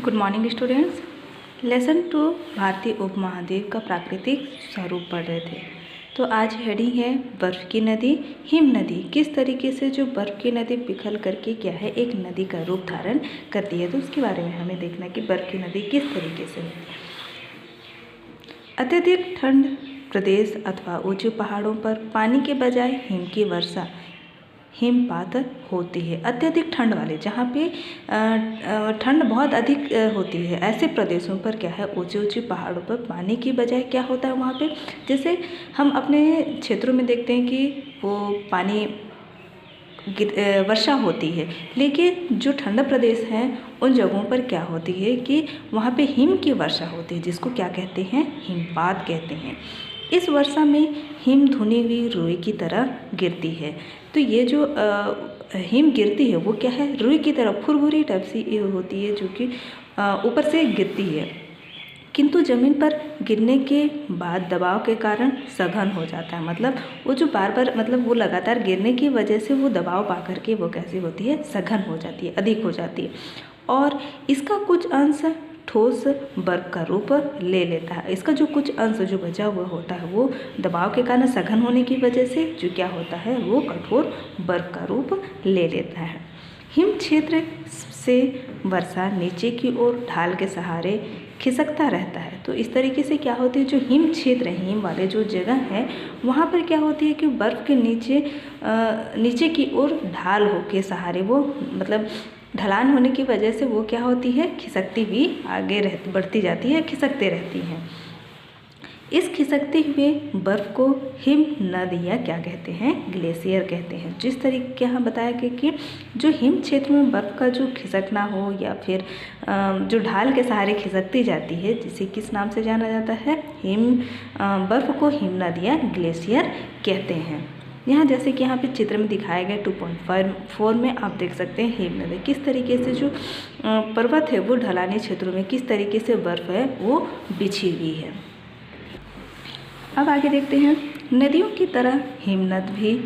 Good morning students. Lesson 2 भारतीय उपमहाद्वीप का प्राकृतिक स्वरूप पढ़ रहे थे। तो आज हेडिंग है बर्फ़ की नदी, हिम नदी। किस तरीके से जो बर्फ़ की नदी पिघल करके क्या है एक नदी का रूप धारण करती है, तो उसके बारे में हमें देखना है कि बर्फ़ की नदी किस तरीके से होती है। अत्यधिक ठंड प्रदेश अथवा ऊंचे पहाड़ों पर पानी के बजाय हिम की वर्षा हिमपात होती है। अत्यधिक ठंड वाले जहाँ पे ठंड बहुत अधिक होती है, ऐसे प्रदेशों पर क्या है ऊंचे ऊंचे पहाड़ों पर पानी की बजाय क्या होता है वहाँ पे, जैसे हम अपने क्षेत्रों में देखते हैं कि वो पानी वर्षा होती है, लेकिन जो ठंडा प्रदेश हैं उन जगहों पर क्या होती है कि वहाँ पे हिम की वर्षा होती है, जिसको क्या कहते हैं हिमपात कहते हैं। इस वर्षा में हिम धुनी हुई रुई की तरह गिरती है। तो ये जो हिम गिरती है वो क्या है रुई की तरह फुरभुरी टाइप सी होती है, जो कि ऊपर से गिरती है, किंतु ज़मीन पर गिरने के बाद दबाव के कारण सघन हो जाता है। मतलब वो जो बार बार मतलब वो लगातार गिरने की वजह से वो दबाव पा करके वो कैसी होती है सघन हो जाती है, अधिक हो जाती है, और इसका कुछ अंश ठोस बर्फ का रूप ले लेता है। इसका जो कुछ अंश जो बचा हुआ होता है वो दबाव के कारण सघन होने की वजह से जो क्या होता है वो कठोर बर्फ का रूप ले लेता है। हिम क्षेत्र से वर्षा नीचे की ओर ढाल के सहारे खिसकता रहता है। तो इस तरीके से क्या होती है जो हिम क्षेत्र हिम वाले जो जगह है वहाँ पर क्या होती है कि बर्फ़ के नीचे की ओर ढाल हो के सहारे वो मतलब ढलान होने की वजह से वो क्या होती है खिसकती हुई आगे बढ़ती जाती है, खिसकते रहती हैं। इस खिसकते हुए बर्फ़ को हिम नदियाँ क्या कहते हैं ग्लेशियर कहते हैं। जिस तरीके के यहाँ बताया गया कि जो हिम क्षेत्र में बर्फ़ का जो खिसकना हो या फिर जो ढाल के सहारे खिसकती जाती है, जिसे किस नाम से जाना जाता है बर्फ़ को हिम नदियाँ ग्लेशियर कहते हैं। यहाँ जैसे कि यहाँ पे चित्र में दिखाया गया 2.4 में आप देख सकते हैं हिम नदी किस तरीके से जो पर्वत है वो ढलानी क्षेत्रों में किस तरीके से बर्फ़ है वो बिछी हुई है। अब आगे देखते हैं नदियों की तरह हिमनद भी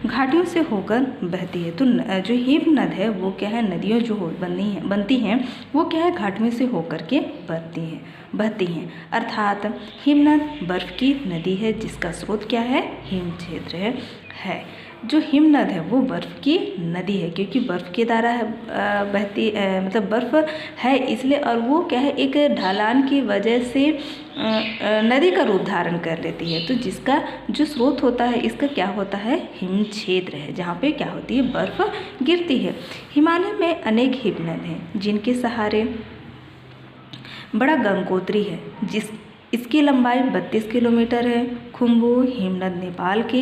घाटियों से होकर बहती है। तो जो हिम नद है वो क्या है नदियों जो बनती हैं वो क्या है घाटियों से होकर के बहती हैं। अर्थात हिमनद बर्फ़ की नदी है जिसका स्रोत क्या है हिम क्षेत्र है। जो हिमनद है वो बर्फ़ की नदी है क्योंकि बर्फ़ के द्वारा बहती मतलब बर्फ़ है इसलिए, और वो क्या है एक ढलान की वजह से नदी का रूप धारण कर लेती है। तो जिसका जो स्रोत होता है इसका क्या होता है हिम क्षेत्र है, जहाँ पे क्या होती है बर्फ़ गिरती है। हिमालय में अनेक हिमनद हैं जिनके सहारे बड़ा गंगोत्री है इसकी लंबाई 32 किलोमीटर है। खुम्बू हिमनद नेपाल के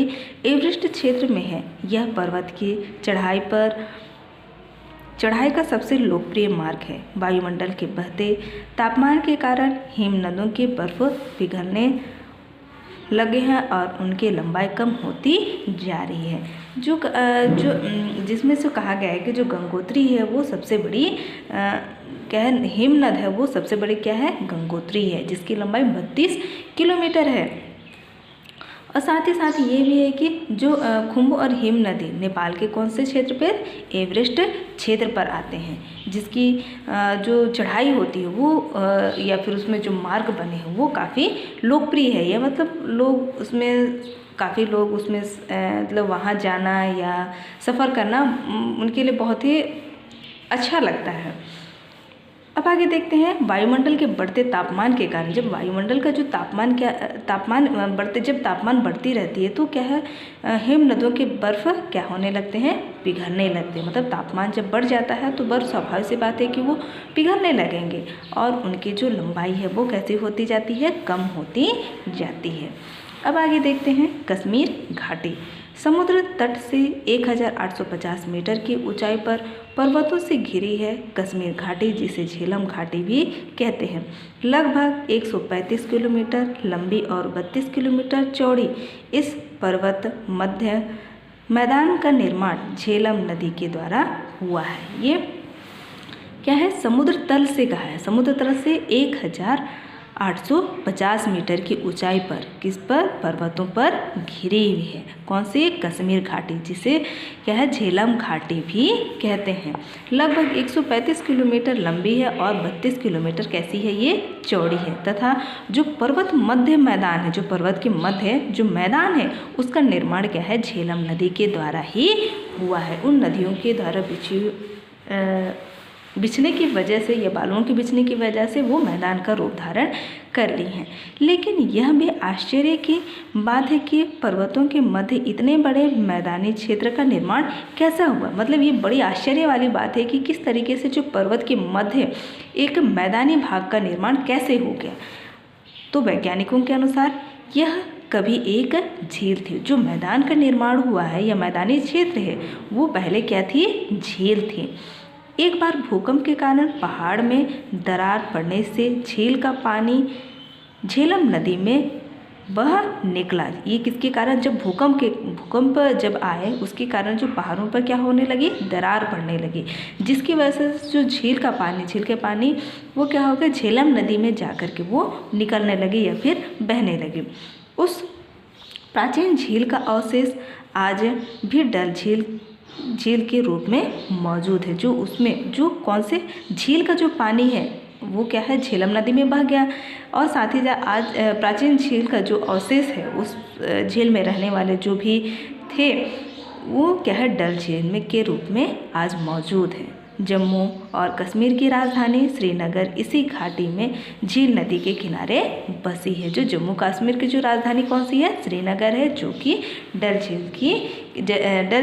एवरेस्ट क्षेत्र में है। यह पर्वत की चढ़ाई का सबसे लोकप्रिय मार्ग है। वायुमंडल के बढ़ते तापमान के कारण हिमनदों के बर्फ पिघलने लगे हैं और उनकी लंबाई कम होती जा रही है। जो जिसमें से कहा गया है कि जो गंगोत्री है वो सबसे बड़ी क्या है हिमनद है वो सबसे बड़ी क्या है गंगोत्री है, जिसकी लंबाई 32 किलोमीटर है। और साथ ही साथ ये भी है कि जो खुम्बू और हिम नदी नेपाल के कौन से क्षेत्र पर एवरेस्ट क्षेत्र पर आते हैं, जिसकी जो चढ़ाई होती है वो या फिर उसमें जो मार्ग बने हैं वो काफ़ी लोकप्रिय है। या मतलब काफ़ी लोग उसमें मतलब वहाँ जाना या सफ़र करना उनके लिए बहुत ही अच्छा लगता है। अब आगे देखते हैं वायुमंडल के बढ़ते तापमान के कारण जब वायुमंडल का जो तापमान बढ़ती रहती है तो क्या है हिम नदियों के बर्फ़ क्या होने लगते हैं पिघलने लगते हैं। मतलब तापमान जब बढ़ जाता है तो बर्फ़ स्वाभाविक सी बात है कि वो पिघलने लगेंगे और उनकी जो लंबाई है वो कैसी होती जाती है कम होती जाती है। अब आगे देखते हैं कश्मीर घाटी। समुद्र तट से 1850 मीटर की ऊंचाई पर पर्वतों से घिरी है कश्मीर घाटी, जिसे झेलम घाटी भी कहते हैं। लगभग 135 किलोमीटर लंबी और 32 किलोमीटर चौड़ी इस पर्वत मध्य मैदान का निर्माण झेलम नदी के द्वारा हुआ है। ये क्या है समुद्र तल से कहा है, समुद्र तल से 850 मीटर की ऊंचाई पर, किस पर, पर्वतों पर घिरी हुई है। कौन सी, कश्मीर घाटी, जिसे क्या है, झेलम घाटी भी कहते हैं। लगभग 135 किलोमीटर लंबी है और 32 किलोमीटर कैसी है, ये चौड़ी है। तथा जो पर्वत मध्य मैदान है, जो पर्वत के मध्य जो मैदान है, उसका निर्माण क्या है, झेलम नदी के द्वारा ही हुआ है। उन नदियों के द्वारा बिछने की वजह से या बालुओं के बिछने की वजह से वो मैदान का रूप धारण कर ली हैं। लेकिन यह भी आश्चर्य की बात है कि पर्वतों के मध्य इतने बड़े मैदानी क्षेत्र का निर्माण कैसा हुआ। मतलब ये बड़ी आश्चर्य वाली बात है कि किस तरीके से जो पर्वत के मध्य एक मैदानी भाग का निर्माण कैसे हो गया। तो वैज्ञानिकों के अनुसार यह कभी एक झील थी। जो मैदान का निर्माण हुआ है या मैदानी क्षेत्र है, वो पहले क्या थी, झील थी। एक बार भूकंप के कारण पहाड़ में दरार पड़ने से झील का पानी झेलम नदी में बह निकला। ये किसके कारण, जब भूकंप जब आए उसके कारण जो पहाड़ों पर क्या होने लगी, दरार पड़ने लगी, जिसकी वजह से जो झील के पानी वो क्या हो गया, झेलम नदी में जाकर के वो निकलने लगी या फिर बहने लगी। उस प्राचीन झील का अवशेष आज भी डल झील के रूप में मौजूद है। जो उसमें जो कौन से झील का जो पानी है वो क्या है, झेलम नदी में बह गया। और साथ ही आज प्राचीन झील का जो अवशेष है, उस झील में रहने वाले जो भी थे वो क्या है, डल झील में के रूप में आज मौजूद है। जम्मू और कश्मीर की राजधानी श्रीनगर इसी घाटी में झील नदी के किनारे बसी है। जो जम्मू कश्मीर की जो राजधानी कौन सी है, श्रीनगर है, जो कि डल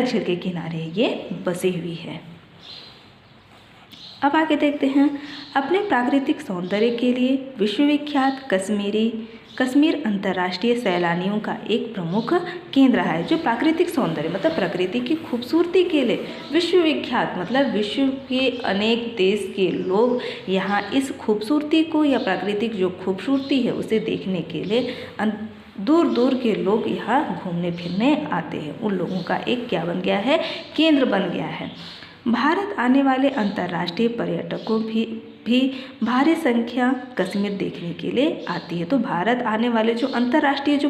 झील के किनारे ये बसी हुई है। अब आगे देखते हैं, अपने प्राकृतिक सौंदर्य के लिए विश्वविख्यात कश्मीर अंतर्राष्ट्रीय सैलानियों का एक प्रमुख केंद्र है। जो प्राकृतिक सौंदर्य मतलब प्रकृति की खूबसूरती के लिए विश्वविख्यात, मतलब विश्व के अनेक देश के लोग यहाँ इस खूबसूरती को या प्राकृतिक जो खूबसूरती है उसे देखने के लिए दूर दूर के लोग यहाँ घूमने फिरने आते हैं। उन लोगों का एक क्या बन गया है, केंद्र बन गया है। भारत आने वाले अंतर्राष्ट्रीय पर्यटकों भी भारी संख्या कश्मीर देखने के लिए आती है। तो भारत आने वाले जो अंतर्राष्ट्रीय जो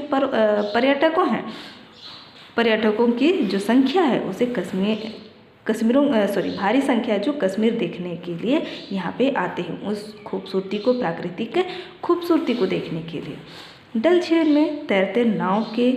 पर्यटकों की जो संख्या है उसे भारी संख्या जो कश्मीर देखने के लिए यहाँ पे आते हैं, उस खूबसूरती को, प्राकृतिक खूबसूरती को देखने के लिए। डल झील में तैरते नाव के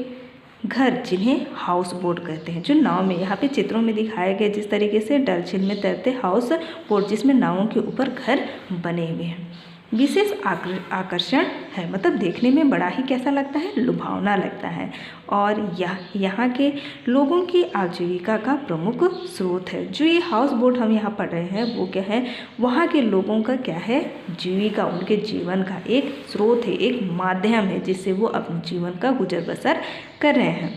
घर, जिन्हें हाउस बोट कहते हैं, जो नाव में यहाँ पे चित्रों में दिखाया गया जिस तरीके से डल झील में तैरते हाउस बोट, जिसमें नावों के ऊपर घर बने हुए हैं, विशेष आकर्षण है। मतलब देखने में बड़ा ही कैसा लगता है, लुभावना लगता है। और यहाँ के लोगों की आजीविका का प्रमुख स्रोत है। जो ये हाउस बोट हम यहाँ पढ़ रहे हैं वो क्या है, वहाँ के लोगों का क्या है, जीविका, उनके जीवन का एक स्रोत है, एक माध्यम है जिससे वो अपने जीवन का गुजर बसर कर रहे हैं।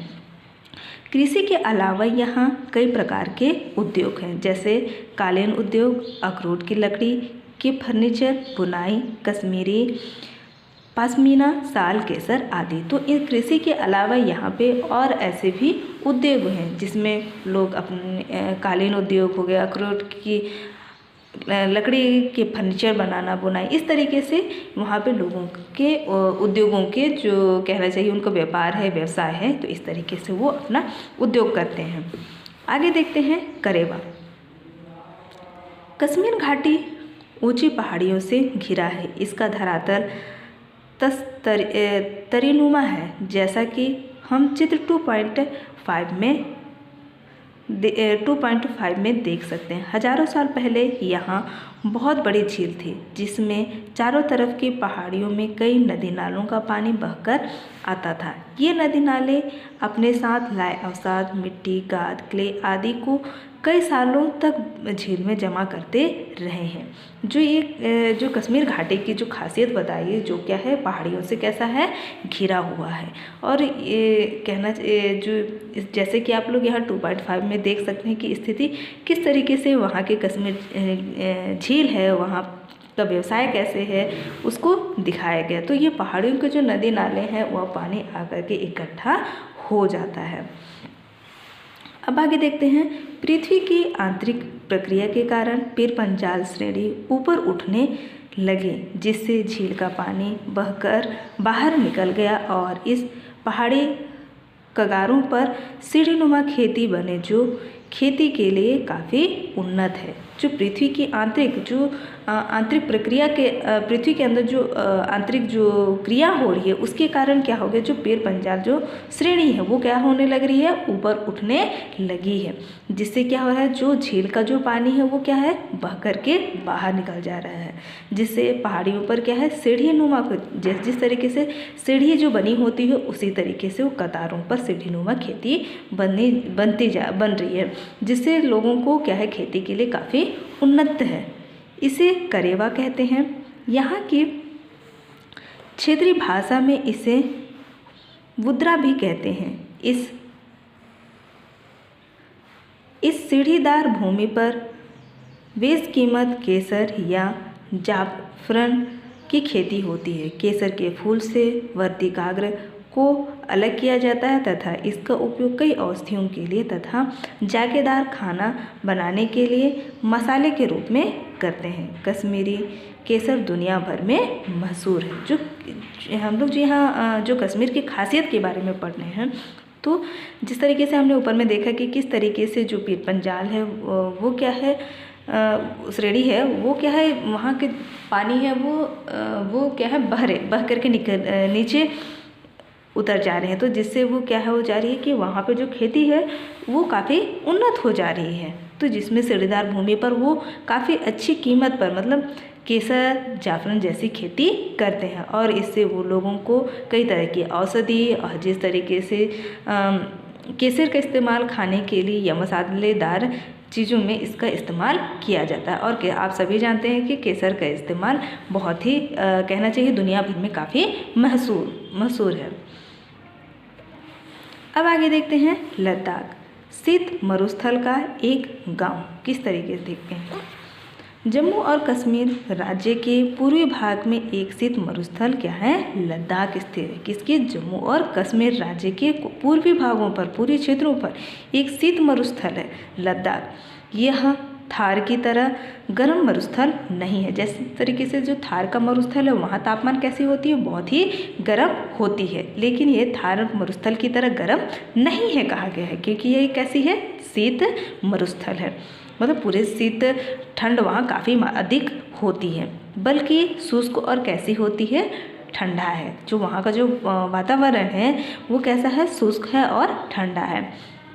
कृषि के अलावा यहाँ कई प्रकार के उद्योग हैं, जैसे कालीन उद्योग, अखरोट की लकड़ी के फर्नीचर, बुनाई, कश्मीरी पश्मीना, साल, केसर आदि। तो इन कृषि के अलावा यहाँ पे और ऐसे भी उद्योग हैं जिसमें लोग अपने कालीन उद्योग हो गया, अखरोट की लकड़ी के फर्नीचर बनाना, बुनाई, इस तरीके से वहाँ पे लोगों के उद्योगों के जो कहना चाहिए उनका व्यापार है, व्यवसाय है, तो इस तरीके से वो अपना उद्योग करते हैं। आगे देखते हैं करेवा। कश्मीर घाटी ऊंची पहाड़ियों से घिरा है। इसका धरातल तरीनुमा है, जैसा कि हम चित्र 2.5 में देख सकते हैं। हजारों साल पहले यहाँ बहुत बड़ी झील थी, जिसमें चारों तरफ की पहाड़ियों में कई नदी नालों का पानी बहकर आता था। ये नदी नाले अपने साथ लाए अवसाद, मिट्टी, गाद, क्ले आदि को कई सालों तक झील में जमा करते रहे हैं। जो कश्मीर घाटी की जो खासियत बताई, जो क्या है, पहाड़ियों से कैसा है, घिरा हुआ है। और ये कहना जो जैसे कि आप लोग यहाँ 2.5 में देख सकते हैं कि स्थिति किस तरीके से वहाँ के कश्मीर झील है, वहाँ का व्यवसाय कैसे है, उसको दिखाया गया। तो ये पहाड़ियों के जो नदी नाले हैं वह पानी आकर के इकट्ठा हो जाता है। अब आगे देखते हैं, पृथ्वी की आंतरिक प्रक्रिया के कारण पीर पंजाल श्रेणी ऊपर उठने लगे, जिससे झील का पानी बहकर बाहर निकल गया और इस पहाड़ी कगारों पर सीढ़ीनुमा खेती बने, जो खेती के लिए काफ़ी उन्नत है। जो पृथ्वी की आंतरिक प्रक्रिया के पृथ्वी के अंदर जो आंतरिक जो क्रिया हो रही है, उसके कारण क्या हो गया, जो पेड़ पंजाल जो श्रेणी है वो क्या होने लग रही है, ऊपर उठने लगी है, जिससे क्या हो रहा है, जो झील का जो पानी है वो क्या है, बह करके बाहर निकल जा रहा है, जिससे पहाड़ियों पर क्या है, सीढ़ी नुमा जिस तरीके से सीढ़ी जो बनी होती है उसी तरीके से वो कतारों पर सीढ़ी नुमा खेती बन रही है, जिससे लोगों को क्या है, खेती के लिए काफ़ी उन्नत है। इसे करेवा कहते हैं। यहाँ की क्षेत्रीय भाषा में इसे वुद्रा भी कहते हैं। इस सीढ़ीदार भूमि पर बेशकीमत केसर या जाफरन की खेती होती है। केसर के फूल से वर्तिकाग्र को अलग किया जाता है तथा इसका उपयोग कई औषधियों के लिए तथा जायकेदार खाना बनाने के लिए मसाले के रूप में करते हैं। कश्मीरी केसर दुनिया भर में मशहूर है। जो हम लोग यहाँ जो कश्मीर की खासियत के बारे में पढ़ रहे हैं, तो जिस तरीके से हमने ऊपर में देखा कि किस तरीके से जो पीर पंजाल है वो क्या है, श्रेणी है वो क्या है, वहाँ के पानी है वो क्या है, बह करके नीचे उतर जा रहे हैं, तो जिससे वो क्या हो जा रही है कि वहाँ पे जो खेती है वो काफ़ी उन्नत हो जा रही है। तो जिसमें सीढ़ीदार भूमि पर वो काफ़ी अच्छी कीमत पर मतलब केसर जाफरन जैसी खेती करते हैं और इससे वो लोगों को कई तरह की औषधि और जिस तरीके से केसर का इस्तेमाल खाने के लिए या मसालेदार चीज़ों में इसका इस्तेमाल किया जाता है। और आप सभी जानते हैं कि केसर का इस्तेमाल बहुत ही कहना चाहिए दुनिया भर में काफ़ी मशहूर है। अब आगे देखते हैं लद्दाख, शीत मरुस्थल का एक गांव। किस तरीके से देखते हैं, जम्मू और कश्मीर राज्य के पूर्वी भाग में एक शीत मरुस्थल क्या है, लद्दाख स्थित है। किसके, जम्मू और कश्मीर राज्य के पूर्वी भागों पर, पूर्वी क्षेत्रों पर एक शीत मरुस्थल है लद्दाख। यह थार की तरह गर्म मरुस्थल नहीं है। जैसे तरीके से जो थार का मरुस्थल है वहाँ तापमान कैसी होती है, बहुत ही गर्म होती है, लेकिन ये थार मरुस्थल की तरह गर्म नहीं है कहा गया है, क्योंकि ये कैसी है, शीत मरुस्थल है। मतलब पूरे शीत ठंड वहाँ काफ़ी अधिक होती है, बल्कि शुष्क और कैसी होती है, ठंडा है। जो वहाँ का जो वातावरण है वो कैसा है, शुष्क है और ठंडा है।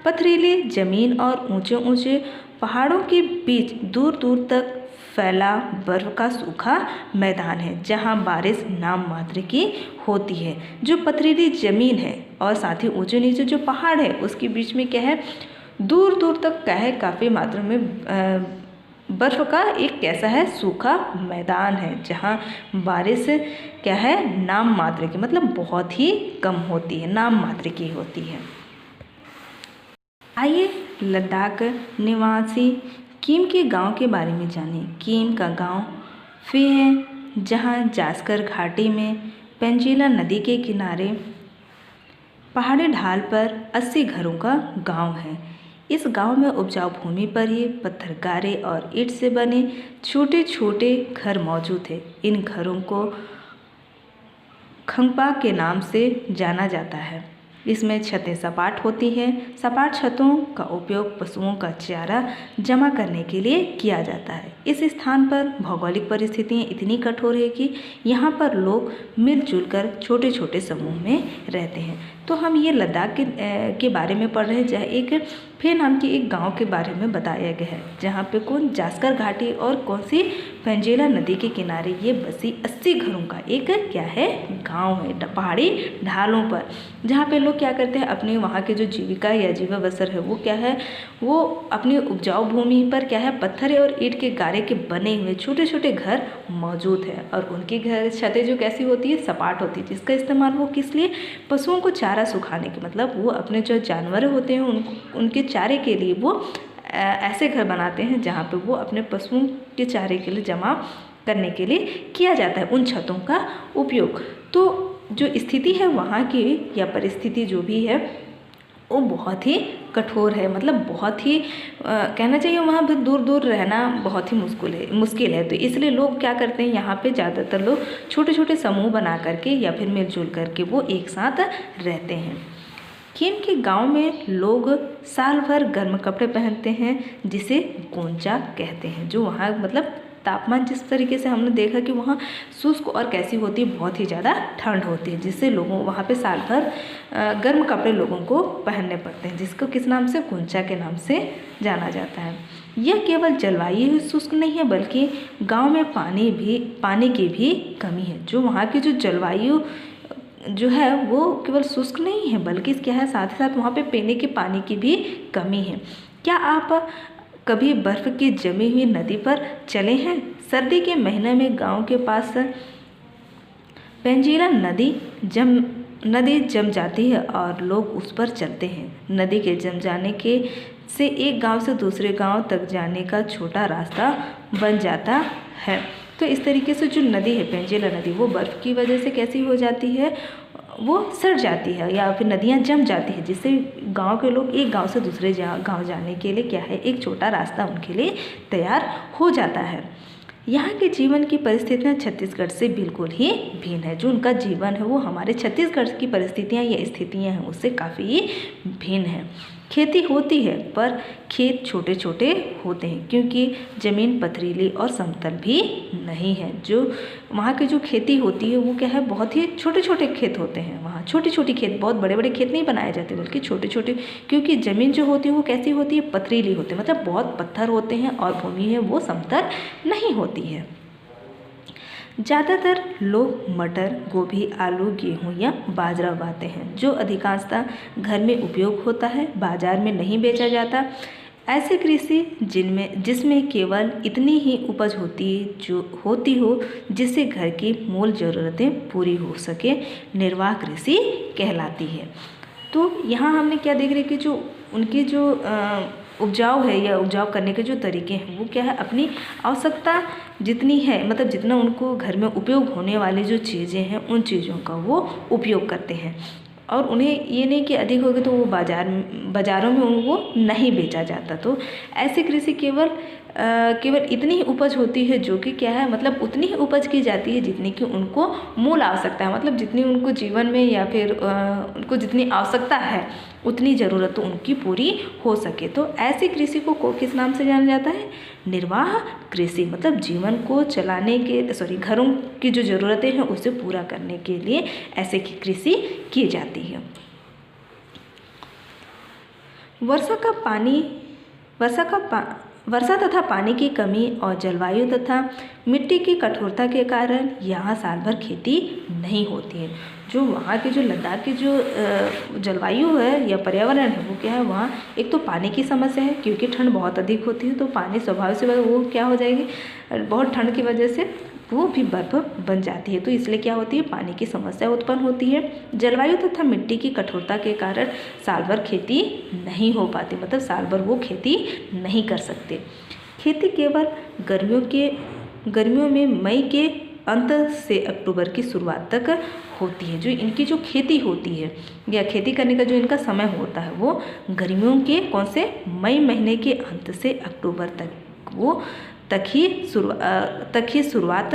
पथरीली जमीन और ऊंचे ऊंचे पहाड़ों के बीच दूर दूर तक फैला बर्फ का सूखा मैदान है, जहाँ बारिश नाम मात्र की होती है। जो पथरीली जमीन है और साथ ही ऊंचे नीचे जो पहाड़ है उसके बीच में क्या है, दूर दूर तक क्या है, काफ़ी मात्रा में बर्फ का एक कैसा है, सूखा मैदान है, जहाँ बारिश क्या है, नाम मात्र की, मतलब बहुत ही कम होती है, नाम मात्र की होती है। आइए लद्दाख निवासी कीम के गांव के बारे में जानें। कीम का गांव फे है, जहां जास्कर घाटी में पेंजिला नदी के किनारे पहाड़ी ढाल पर 80 घरों का गांव है। इस गांव में उपजाऊ भूमि पर ही पत्थरगारे और ईंट से बने छोटे छोटे घर मौजूद हैं। इन घरों को खंगपा के नाम से जाना जाता है। इसमें छतें सपाट होती हैं। सपाट छतों का उपयोग पशुओं का चारा जमा करने के लिए किया जाता है। इस स्थान पर भौगोलिक परिस्थितियाँ इतनी कठोर है कि यहाँ पर लोग मिलजुल कर छोटे छोटे समूह में रहते हैं। तो हम ये लद्दाख के बारे में पढ़ रहे हैं, जहाँ एक फे नाम की एक गांव के बारे में बताया गया है, जहाँ पे जास्कर घाटी और कौन सी पेंजिला नदी के किनारे ये बसी 80 घरों का एक क्या है, गांव है, पहाड़ी ढालों पर, जहाँ पे लोग क्या करते हैं, अपने वहाँ के जो जीविका या जीवा बसर है वो क्या है, वो अपनी उपजाऊ भूमि पर क्या है, पत्थर और ईंट के गारे के बने हुए छोटे छोटे घर मौजूद है। और उनकी घर छतें जो कैसी होती है, सपाट होती है, जिसका इस्तेमाल वो किस लिए, पशुओं को चारा सुखाने के, मतलब वो अपने जो जानवर होते हैं उनके चारे के लिए वो ऐसे घर बनाते हैं जहाँ पे वो अपने पशुओं के चारे के लिए जमा करने के लिए किया जाता है उन छतों का उपयोग। तो जो स्थिति है वहाँ की या परिस्थिति जो भी है वो बहुत ही कठोर है, मतलब बहुत ही कहना चाहिए वहाँ पर दूर दूर रहना बहुत ही मुश्किल है। तो इसलिए लोग क्या करते हैं, यहाँ पे ज़्यादातर लोग छोटे छोटे समूह बना करके या फिर मिलजुल करके वो एक साथ रहते हैं। खीम के गांव में लोग साल भर गर्म कपड़े पहनते हैं जिसे गोंचा कहते हैं। जो वहाँ मतलब तापमान जिस तरीके से हमने देखा कि वहाँ शुष्क और कैसी होती है, बहुत ही ज़्यादा ठंड होती है, जिससे लोगों वहाँ पे साल भर गर्म कपड़े लोगों को पहनने पड़ते हैं, जिसको किस नाम से, गोंचा के नाम से जाना जाता है। यह केवल जलवायु ही शुष्क नहीं है बल्कि गाँव में पानी की भी कमी है। जो वहाँ की जो जलवायु जो है वो केवल शुष्क नहीं है बल्कि क्या है, साथ ही साथ वहाँ पे पीने के पानी की भी कमी है। क्या आप कभी बर्फ़ की जमी हुई नदी पर चले हैं? सर्दी के महीने में गांव के पास पेंजिला नदी जम जाती है और लोग उस पर चलते हैं। नदी के जम जाने के से एक गांव से दूसरे गांव तक जाने का छोटा रास्ता बन जाता है। तो इस तरीके से जो नदी है, पेंजिला नदी, वो बर्फ़ की वजह से कैसी हो जाती है, वो सड़ जाती है या फिर नदियाँ जम जाती है, जिससे गांव के लोग एक गांव से दूसरे गांव जाने के लिए क्या है, एक छोटा रास्ता उनके लिए तैयार हो जाता है। यहाँ के जीवन की परिस्थितियाँ छत्तीसगढ़ से बिल्कुल ही भिन्न है। जो उनका जीवन है वो हमारे छत्तीसगढ़ की परिस्थितियाँ या स्थितियाँ हैं उससे काफ़ी ही भिन्न है। खेती होती है पर खेत छोटे छोटे होते हैं क्योंकि ज़मीन पथरीली और समतल भी नहीं है। जो वहाँ की जो खेती होती है वो क्या है, बहुत ही छोटे छोटे खेत होते हैं। वहाँ छोटी छोटी खेत, बहुत बड़े बड़े खेत नहीं बनाए जाते बल्कि छोटे छोटे, क्योंकि ज़मीन जो होती है वो कैसी होती है, पथरीली होती है, मतलब बहुत पत्थर होते हैं और भूमि है वो समतल नहीं होती है। ज़्यादातर लोग मटर, गोभी, आलू, गेहूँ या बाजरा उगाते हैं जो अधिकांशतः घर में उपयोग होता है, बाजार में नहीं बेचा जाता। ऐसे कृषि जिसमें केवल इतनी ही उपज होती हो जिससे घर की मूल ज़रूरतें पूरी हो सके, निर्वाह कृषि कहलाती है। तो यहाँ हमने क्या देख रहे कि जो उनकी जो उपजाऊ है या उपजाऊ करने के जो तरीके हैं वो क्या है, अपनी आवश्यकता जितनी है, मतलब जितना उनको घर में उपयोग होने वाली जो चीज़ें हैं उन चीज़ों का वो उपयोग करते हैं। और उन्हें ये नहीं कि अधिक हो गए तो वो बाज़ारों में वो नहीं बेचा जाता। तो ऐसी कृषि केवल इतनी ही उपज होती है जो कि क्या है, मतलब उतनी ही उपज की जाती है जितनी कि उनको मूल आवश्यकता है, मतलब जितनी उनको जीवन में या फिर उनको जितनी आवश्यकता है उतनी ज़रूरत तो उनकी पूरी हो सके। तो ऐसी कृषि को किस नाम से जाना जाता है, निर्वाह कृषि। मतलब जीवन को चलाने के घरों की जो ज़रूरतें हैं उसे पूरा करने के लिए ऐसे की कृषि की जाती है। वर्षा तथा पानी की कमी और जलवायु तथा मिट्टी की कठोरता के कारण यहाँ साल भर खेती नहीं होती है। जो वहाँ की जो लद्दाख की जो जलवायु है या पर्यावरण है वो क्या है, वहाँ एक तो पानी की समस्या है क्योंकि ठंड बहुत अधिक होती है, तो पानी स्वभाव से वो क्या हो जाएगी, बहुत ठंड की वजह से वो भी बर्फ़ बन जाती है। तो इसलिए क्या होती है, पानी की समस्या उत्पन्न होती है। जलवायु तथा मिट्टी की कठोरता के कारण साल भर खेती नहीं हो पाती, मतलब साल भर वो खेती नहीं कर सकते। खेती केवल गर्मियों में मई के अंत से अक्टूबर की शुरुआत तक होती है। जो इनकी जो खेती होती है या खेती करने का जो इनका समय होता है वो गर्मियों के मई महीने के अंत से अक्टूबर तक ही शुरुआत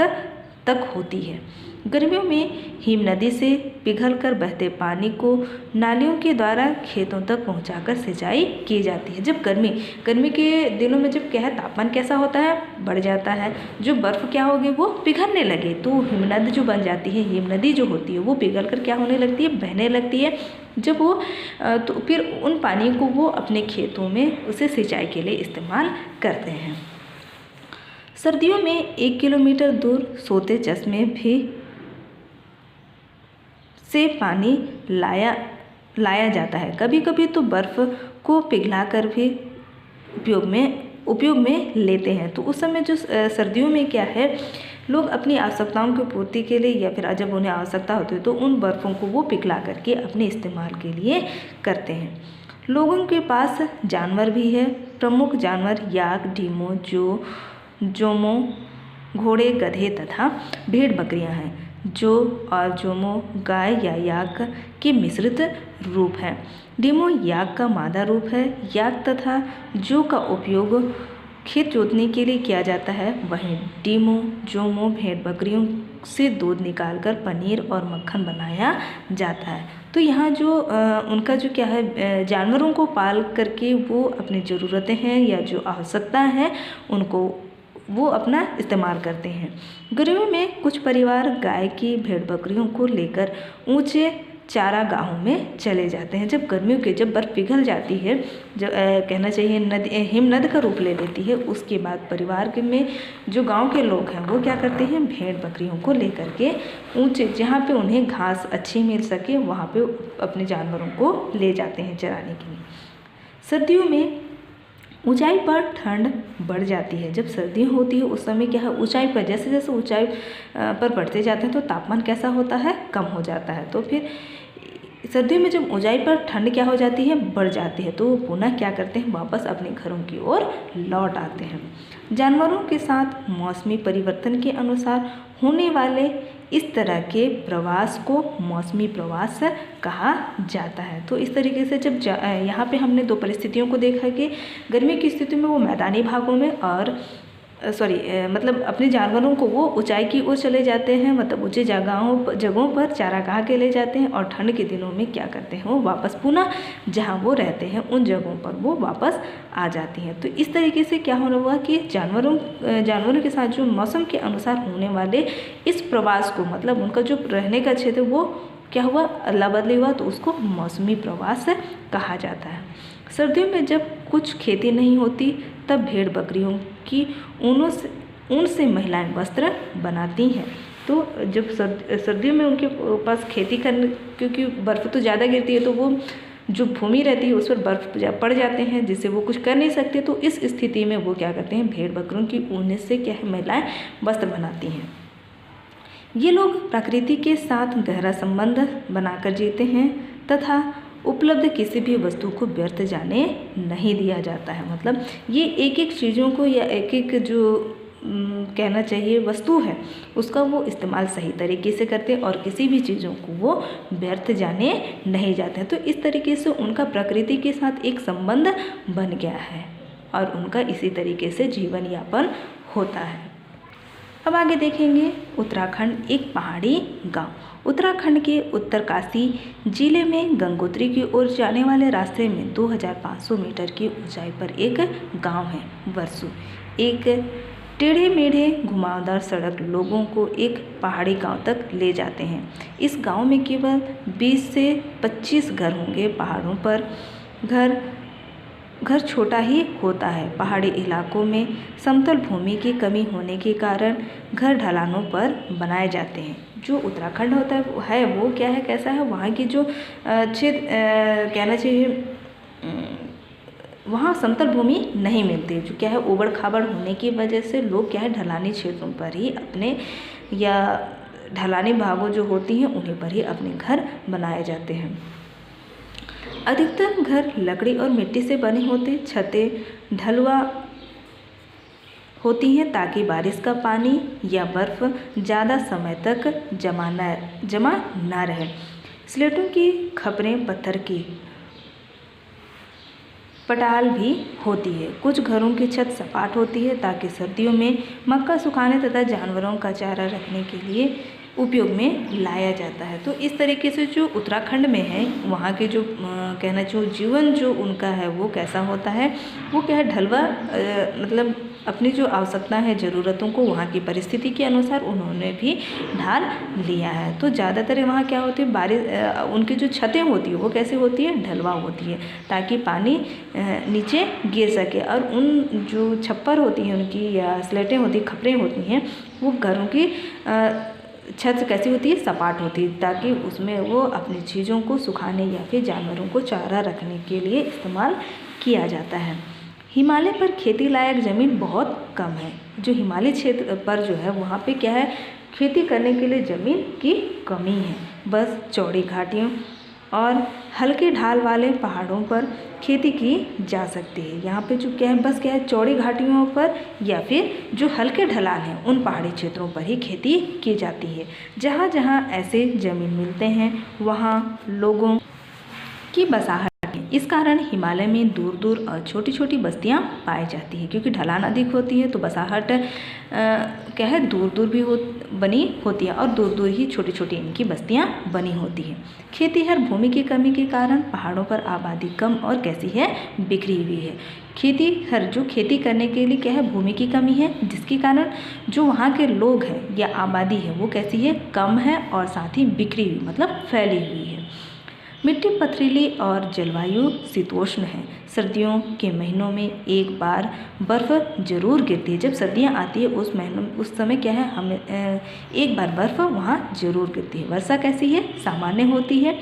तक होती है। गर्मियों में हिम नदी से पिघलकर बहते पानी को नालियों के द्वारा खेतों तक पहुंचाकर सिंचाई की जाती है। जब गर्मी के दिनों में जब क्या है, तापमान कैसा होता है, बढ़ जाता है, जो बर्फ़ क्या होगी वो पिघलने लगे तो हिमनद जो बन जाती है, हिम नदी जो होती है वो पिघलकर क्या होने लगती है, बहने लगती है। जब वो तो फिर उन पानी को वो अपने खेतों में उसे सिंचाई के लिए इस्तेमाल करते हैं। सर्दियों में 1 किलोमीटर दूर सोते चश्मे से पानी लाया जाता है। कभी कभी तो बर्फ़ को पिघलाकर भी उपयोग में लेते हैं। तो उस समय जो सर्दियों में क्या है, लोग अपनी आवश्यकताओं की पूर्ति के लिए या फिर जब उन्हें आवश्यकता होती है तो उन बर्फ़ों को वो पिघला करके अपने इस्तेमाल के लिए करते हैं। लोगों के पास जानवर भी है। प्रमुख जानवर याक, ढीमो, जोमो, घोड़े, गधे तथा भेड़ बकरियां हैं। जो और जोमो गाय या याक के मिश्रित रूप है। डेमो याक का मादा रूप है। याक तथा जो का उपयोग खेत जोतने के लिए किया जाता है, वहीं डेमो जोमो भेड़ बकरियों से दूध निकालकर पनीर और मक्खन बनाया जाता है। तो यहाँ जो उनका जो क्या है, जानवरों को पाल करके वो अपनी ज़रूरतें हैं या जो आवश्यकता है उनको वो अपना इस्तेमाल करते हैं। गर्मियों में कुछ परिवार गाय की भेड़ बकरियों को लेकर ऊंचे चारागाहों में चले जाते हैं। जब गर्मियों के जब बर्फ़ पिघल जाती है, जब कहना चाहिए नदी हिमनद का रूप ले लेती है, उसके बाद परिवार के में जो गांव के लोग हैं वो क्या करते हैं, भेड़ बकरियों को लेकर के ऊंचे जहाँ पे उन्हें घास अच्छी मिल सके वहाँ पे अपने जानवरों को ले जाते हैं चराने के लिए। सर्दियों में ऊंचाई पर ठंड बढ़ जाती है। जब सर्दियाँ होती है उस समय क्या है, ऊंचाई पर जैसे जैसे ऊंचाई पर बढ़ते जाते हैं तो तापमान कैसा होता है, कम हो जाता है। तो फिर सर्दियों में जब ऊंचाई पर ठंड क्या हो जाती है, बढ़ जाती है, तो पुनः क्या करते हैं, वापस अपने घरों की ओर लौट आते हैं। जानवरों के साथ मौसमी परिवर्तन के अनुसार होने वाले इस तरह के प्रवास को मौसमी प्रवास कहा जाता है। तो इस तरीके से जब यहाँ पे हमने दो परिस्थितियों को देखा कि गर्मी की स्थिति में वो मैदानी भागों में और मतलब अपने जानवरों को वो ऊंचाई की ओर चले जाते हैं, मतलब ऊंचे जगहों पर चारागाह के ले जाते हैं, और ठंड के दिनों में क्या करते हैं, वो वापस पुनः जहाँ वो रहते हैं उन जगहों पर वो वापस आ जाती हैं। तो इस तरीके से क्या होना हुआ कि जानवरों के साथ जो मौसम के अनुसार होने वाले इस प्रवास को, मतलब उनका जो रहने का क्षेत्र वो क्या हुआ, अदला बदली हुआ, तो उसको मौसमी प्रवास कहा जाता है। सर्दियों में जब कुछ खेती नहीं होती तब भेड़ बकरियों की ऊन से महिलाएं वस्त्र बनाती हैं। तो जब सर्दियों में उनके पास खेती करने, क्योंकि बर्फ़ तो ज़्यादा गिरती है तो वो जो भूमि रहती है उस पर बर्फ़ पड़ जाते हैं, जिससे वो कुछ कर नहीं सकते। तो इस स्थिति में वो क्या करते हैं, भेड़ बकरियों की ऊन से क्या है, महिलाएं वस्त्र बनाती हैं। ये लोग प्रकृति के साथ गहरा संबंध बनाकर जीते हैं तथा उपलब्ध किसी भी वस्तु को व्यर्थ जाने नहीं दिया जाता है। मतलब ये एक एक चीज़ों को या एक एक जो कहना चाहिए वस्तु है उसका वो इस्तेमाल सही तरीके से करते हैं और किसी भी चीज़ों को वो व्यर्थ जाने नहीं जाते हैं। तो इस तरीके से उनका प्रकृति के साथ एक संबंध बन गया है और उनका इसी तरीके से जीवन यापन होता है। अब आगे देखेंगे उत्तराखंड एक पहाड़ी गांव। उत्तराखंड के उत्तरकाशी जिले में गंगोत्री की ओर जाने वाले रास्ते में 2500 मीटर की ऊंचाई पर एक गांव है वर्सू। एक टेढ़े मेढ़े घुमावदार सड़क लोगों को एक पहाड़ी गांव तक ले जाते हैं। इस गांव में केवल 20 से 25 घर होंगे। पहाड़ों पर घर छोटा ही होता है। पहाड़ी इलाकों में समतल भूमि की कमी होने के कारण घर ढलानों पर बनाए जाते हैं। जो उत्तराखंड होता है वो क्या है, कैसा है, वहाँ की जो क्षेत्र कहना चाहिए वहाँ समतल भूमि नहीं मिलती, जो क्या है ऊबड़ खाबड़ होने की वजह से लोग क्या है ढलानी क्षेत्रों पर ही अपने या ढलानी भागों जो होती हैं उन्हीं पर ही अपने घर बनाए जाते हैं। अधिकतर घर लकड़ी और मिट्टी से बने होते, छतें ढलुआ होती हैं ताकि बारिश का पानी या बर्फ़ ज़्यादा समय तक जमा न रहे। स्लेटों की खपरें पत्थर की पटाल भी होती है। कुछ घरों की छत सपाट होती है ताकि सर्दियों में मक्का सुखाने तथा जानवरों का चारा रखने के लिए उपयोग में लाया जाता है। तो इस तरीके से जो उत्तराखंड में है वहाँ के जो कहना चाहिए जीवन जो उनका है वो कैसा होता है, वो क्या है ढलवा मतलब अपनी जो आवश्यकता है ज़रूरतों को वहाँ की परिस्थिति के अनुसार उन्होंने भी ढाल लिया है। तो ज़्यादातर वहाँ क्या होती है, बारिश उनकी जो छतें होती है वो कैसे होती है, ढलवा होती है ताकि पानी नीचे गिर सके। और उन जो छप्पर होती हैं उनकी या स्लेटें होती खपरें होती हैं वो घरों की छत कैसी होती है, सपाट होती है ताकि उसमें वो अपनी चीज़ों को सुखाने या फिर जानवरों को चारा रखने के लिए इस्तेमाल किया जाता है। हिमालय पर खेती लायक ज़मीन बहुत कम है। जो हिमालय क्षेत्र पर जो है वहाँ पे क्या है, खेती करने के लिए ज़मीन की कमी है। बस चौड़ी घाटियों और हल्के ढाल वाले पहाड़ों पर खेती की जा सकती है। यहाँ पे जो क्या है, बस क्या है, चौड़ी घाटियों पर या फिर जो हल्के ढलान हैं उन पहाड़ी क्षेत्रों पर ही खेती की जाती है। जहाँ जहाँ ऐसे ज़मीन मिलते हैं वहाँ लोगों की बसाहट है। इस कारण हिमालय में दूर दूर और छोटी छोटी बस्तियां पाई जाती हैं, क्योंकि ढलान अधिक होती है तो बसाहट क्या है, दूर दूर भी बनी होती है और दूर दूर ही छोटी छोटी इनकी बस्तियां बनी होती है। खेतीहर भूमि की कमी के कारण पहाड़ों पर आबादी कम और कैसी है, बिखरी हुई है। जो खेती करने के लिए क्या है, भूमि की कमी है, जिसके कारण जो वहाँ के लोग हैं या आबादी है वो कैसी है, कम है और साथ ही बिखरी हुई मतलब फैली हुई है। मिट्टी पथरीली और जलवायु शीतोष्ण है। सर्दियों के महीनों में एक बार बर्फ़ जरूर गिरती है। जब सर्दियाँ आती है उस समय क्या है, हमें एक बार बर्फ़ वहाँ जरूर गिरती है। वर्षा कैसी है, सामान्य होती है।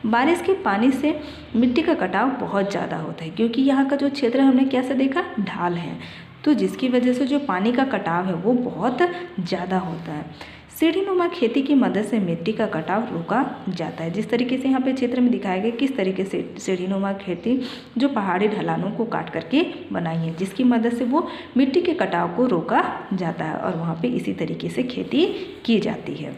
बारिश के पानी से मिट्टी का कटाव बहुत ज़्यादा होता है, क्योंकि यहाँ का जो क्षेत्र हमने कैसे देखा, ढाल है, तो जिसकी वजह से जो पानी का कटाव है वो बहुत ज़्यादा होता है। सीढ़ीनुमा खेती की मदद से मिट्टी का कटाव रोका जाता है। जिस तरीके से यहाँ पे चित्र में दिखाया गया किस तरीके से सीढ़ीनुमा खेती जो पहाड़ी ढलानों को काट करके बनाई है, जिसकी मदद से वो मिट्टी के कटाव को रोका जाता है और वहाँ पे इसी तरीके से खेती की जाती है।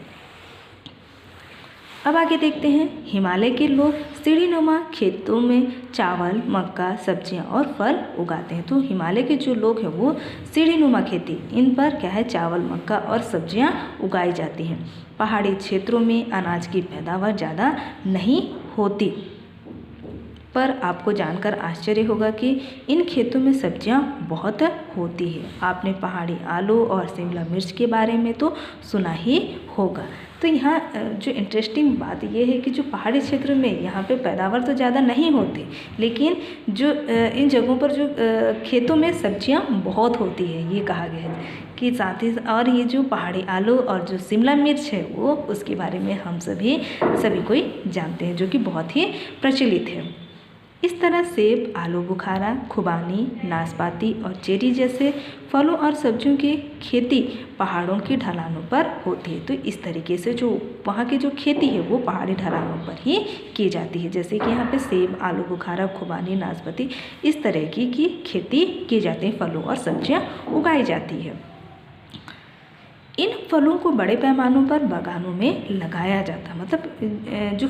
अब आगे देखते हैं, हिमालय के लोग सीढ़ीनुमा खेतों में चावल, मक्का, सब्जियां और फल उगाते हैं। तो हिमालय के जो लोग हैं वो सीढ़ीनुमा खेती, इन पर क्या है, चावल, मक्का और सब्जियां उगाई जाती हैं। पहाड़ी क्षेत्रों में अनाज की पैदावार ज़्यादा नहीं होती, पर आपको जानकर आश्चर्य होगा कि इन खेतों में सब्जियां बहुत होती है। आपने पहाड़ी आलू और शिमला मिर्च के बारे में तो सुना ही होगा। तो यहाँ जो इंटरेस्टिंग बात ये है कि जो पहाड़ी क्षेत्र में यहाँ पे पैदावार तो ज़्यादा नहीं होती, लेकिन जो इन जगहों पर जो खेतों में सब्जियां बहुत होती है, ये कहा गया है कि साथ ही और ये जो पहाड़ी आलू और जो शिमला मिर्च है वो उसके बारे में हम सभी कोई जानते हैं, जो कि बहुत ही प्रचलित है। इस तरह सेब, आलू बुखारा, खुबानी, नाशपाती और चेरी जैसे फलों और सब्जियों की खेती पहाड़ों की ढलानों पर होती है। तो इस तरीके से जो वहाँ की जो खेती है वो पहाड़ी ढलानों पर ही की जाती है। जैसे कि यहाँ पे सेब, आलू बुखारा, खुबानी, नाशपाती इस तरह की खेती की जाती है, फलों और सब्जियाँ उगाई जाती है। इन फलों को बड़े पैमानों पर बागानों में लगाया जाता है। मतलब जो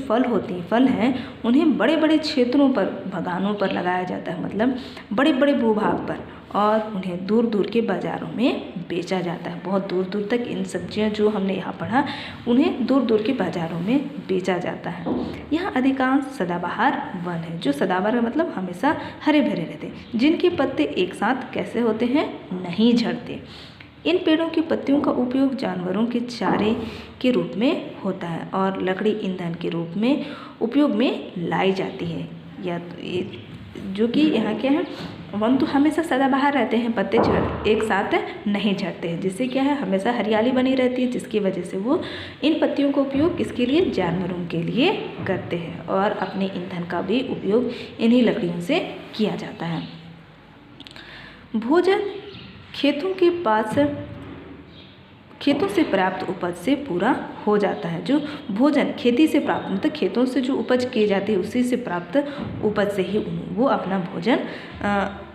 फल हैं उन्हें बड़े बड़े क्षेत्रों पर, बागानों पर लगाया जाता है, मतलब बड़े बड़े भूभाग पर, और उन्हें दूर दूर के बाज़ारों में बेचा जाता है। बहुत दूर दूर तक इन सब्जियां जो हमने यहाँ पढ़ा उन्हें दूर दूर के बाज़ारों में बेचा जाता है। यहाँ अधिकांश सदाबहार वन है। जो सदाबहार मतलब हमेशा हरे भरे रहते हैं, जिनके पत्ते एक साथ कैसे होते हैं, नहीं झड़ते। इन पेड़ों की पत्तियों का उपयोग जानवरों के चारे के रूप में होता है और लकड़ी ईंधन के रूप में उपयोग में लाई जाती है। या तो ये जो कि यहाँ क्या है, वन तो हमेशा सदाबहार रहते हैं, पत्ते एक साथ नहीं झड़ते हैं, जिससे क्या है, हमेशा हरियाली बनी रहती है, जिसकी वजह से वो इन पत्तियों का उपयोग किसके लिए, जानवरों के लिए करते हैं और अपने ईंधन का भी उपयोग इन्हीं लकड़ियों से किया जाता है। भोजन खेतों से प्राप्त उपज से पूरा हो जाता है। जो भोजन खेती से प्राप्त, मतलब खेतों से जो उपज की जाती है उसी से प्राप्त उपज से ही वो अपना भोजन,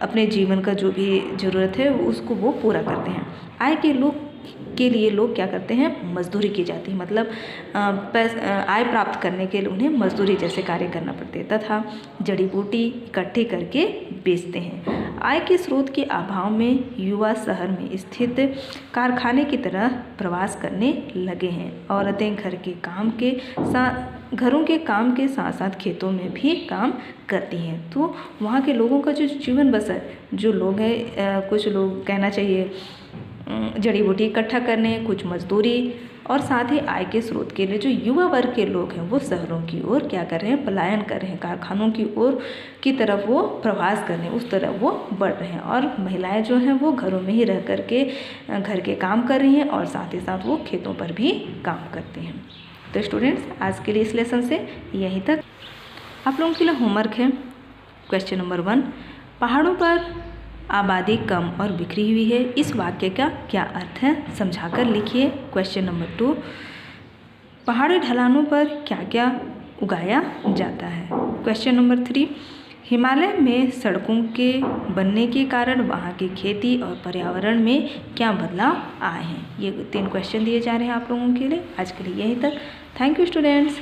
अपने जीवन का जो भी ज़रूरत है उसको वो पूरा करते हैं। आय के लिए लोग क्या करते हैं, मजदूरी की जाती है, मतलब आय प्राप्त करने के लिए उन्हें मजदूरी जैसे कार्य करना पड़ते हैं तथा जड़ी बूटी इकट्ठी करके बेचते हैं। आय के स्रोत के अभाव में युवा शहर में स्थित कारखाने की तरह प्रवास करने लगे हैं। औरतें घरों के काम के साथ साथ खेतों में भी काम करती हैं। तो वहाँ के लोगों का जो जीवन बसर, जो लोग हैं, कुछ लोग कहना चाहिए जड़ी बूटी इकट्ठा करने, कुछ मजदूरी और साथ ही आय के स्रोत के लिए जो युवा वर्ग के लोग हैं वो शहरों की ओर क्या कर रहे हैं, पलायन कर रहे हैं, कारखानों की ओर की तरफ वो प्रवास कर रहे हैं, उस तरफ वो बढ़ रहे हैं। और महिलाएं जो हैं वो घरों में ही रह कर के घर के काम कर रही हैं और साथ ही साथ वो खेतों पर भी काम करती हैं। तो स्टूडेंट्स, आज के लिए इस लेसन से यहीं तक। आप लोगों के लिए होमवर्क है, क्वेश्चन नंबर 1, पहाड़ों पर आबादी कम और बिखरी हुई है, इस वाक्य का क्या अर्थ है, समझाकर लिखिए। क्वेश्चन नंबर 2, पहाड़ी ढलानों पर क्या क्या उगाया जाता है। क्वेश्चन नंबर 3, हिमालय में सड़कों के बनने के कारण वहाँ की खेती और पर्यावरण में क्या बदलाव आए हैं। ये 3 क्वेश्चन दिए जा रहे हैं आप लोगों के लिए। आज के लिए यहीं तक। Thank you students.